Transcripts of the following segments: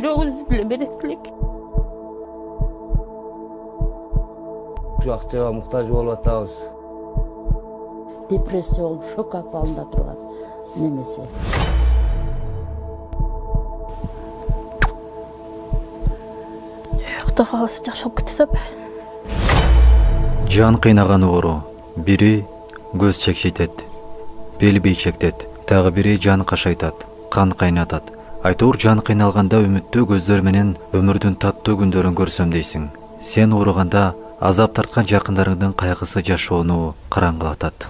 жүрөгүбүздү деле берет элек. Ушу акчага муктаж болуп атабыз. Депрессия болуп, шок акыбалында турган немесе. Кудай кааласа жашап кетсем. Жан кыйнаган оору. Бири көз чекшейтет, бел бейчектет, тагы бири жан кашайтат, кан кайнатат. Айтор жан кыйналганда үмүттүү көздөр менен өмүрдүн таттуу күндөрүн көрсөм дейсиң. Сен ооруганда азап тарткан жакындарыңдын кайгысы жашоону караңгылатат.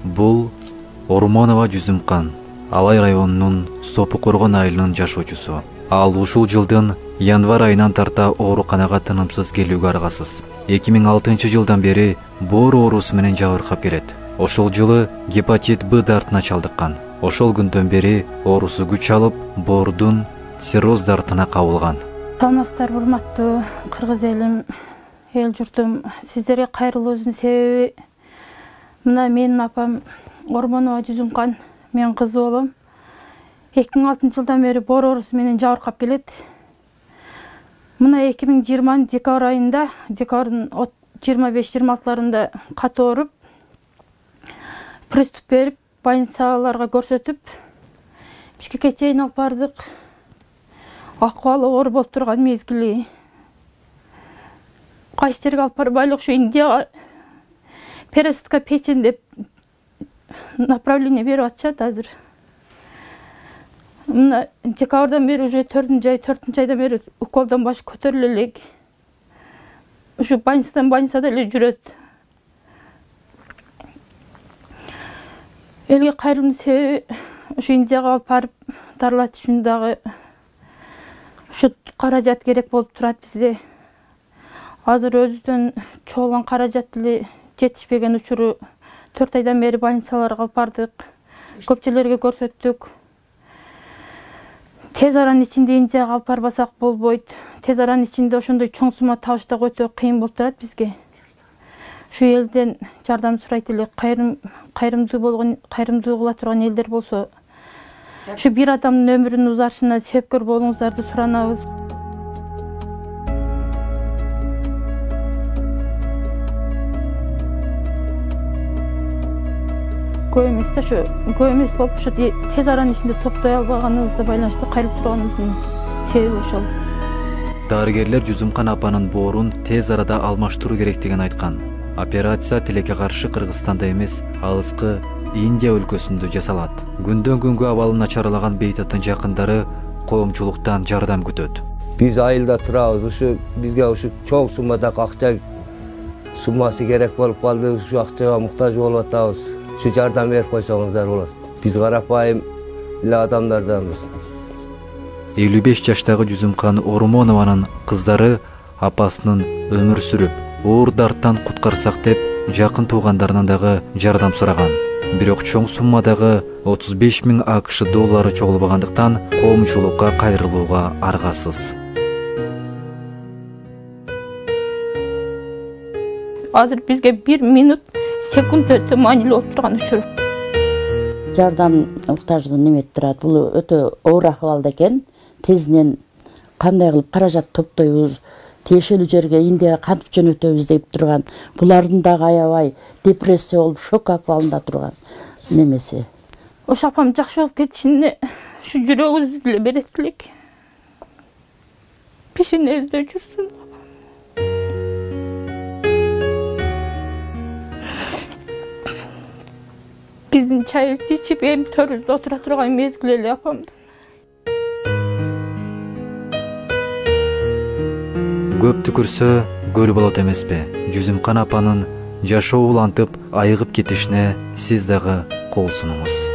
Бул Ормонова Жүзүмкан, Алай районунун Сопу Коргон айылынын жашоочусу. Ал ушул жылдын январь айынан тарта ооруканага тынымсыз келүүгө аргасыз. 2006 жылдан бери боор оорусу менен жабыркап келет. Ошол жылы гепатит Б дартына чалдыккан. Ошол күндөн бери оорусу күч алып, боордун цирроз дартына кабылган. Саламатсыздарбы, урматтуу кыргыз элим, эл журтум, сиздерге кайрылуубуздун себеби мына менин апам Ормонова Жүзүмкан, мен кызы болом. 2006 жылдан бери боор оорусу менен жабыркап келет. Мына 2020 декабрь айында, декабрдын 25-26-ларында катуу ооруп, приступ берип, больницаларга көрсөтүп, Бишкекке чейин алып бардык. Акыбалы оор болуп турган мезгили. Кайсы жерге алып барбайлык, ушу Индияга пересадка печень деп направление берип атышат азыр. Мына декабрдан бери уже 4-нчы айдан бери уколдон баш көтөрүлө элек. Ушу больницада эле жүрөт. Элге кайрылуунун себеби ушу Индияга алып барып дарылатыш үчүн дагы ушу каражат керек болуп турат бизде. Азыр өзүбүздөн чогулган каражат деле жетишпеген учуру 4 айдан бери больницаларга алып бардык. Көп жерлерге көрсөттүк. Тез аранын ичинде Индияга алып барбасак болбойт. Тез аранын ичинде ошондой чоң сума табыш да өтө кыйын болуп турат бизге. Ушу элден жардам сурайт элек, кайрымдуу кыла турган элдер болсо, ушу бир адамдын өмүрүнүн узарышына себепкер болуңуздарды суранабыз. Көп эмес болуп, ушу тез аранын ичинде топтой албаганыбызга байланыштуу кайрылып турганыбыздын себеби ошол. Дарыгерлер Жүзүмкан апанын боорун тез арада алмаштыруу керектигин айткан. Операция тилекке каршы Кыргызстанда эмес, алыскы Индия өлкөсүндө жасалат. Күндөн күнгө абалы начарлаган бейтаптын жакындары коомчулуктан жардам күтөт. Биз айылда турабыз, ушу бизге ушу чоң суммадагы акча суммасы керек болуп калды, ушу акчага муктаж болуп атабыз. Ушу жардам берип койсоңуздар болот. Биз карапайым эле адамдарданбыз. 55 жаштагы Жүзүмкан Ормонованын кыздары апасынын өмүр сүрүп, оор дарттан куткарсак деп жакын туугандарынан дагы жардам сураган. Бирок чоң суммадагы 35 000 АКШ доллары чогулбагандыктан коомчулукка кайрылууга аргасыз. Азыр бизге 1 минут секунд өтө маанилүү болуп турган учур. Жардам уктаждыгы неметип турат. Бул өтө оор акыбалда экен. Тезинен кандай кылып каражат топтойбуз, тиешелүү жерге Индияга кантип жөнөтөбүз деп турган. Булардын дагы аябай депрессия болуп, шок акыбалында турган немеси. Ошо апам жакшы болуп кетишине ушу жүрөгүбүздү деле берет элек. Пешенебизде жүрсүн. Биздин чайыбызды ичип, эми төрүбүздө отура турган мезгили эле апамдын. Көп түкүрсө көл болот эмеспи? Жүзүмкан апанын жашоо улантып айыгып кетишине сиз дагы кол сунуңуз.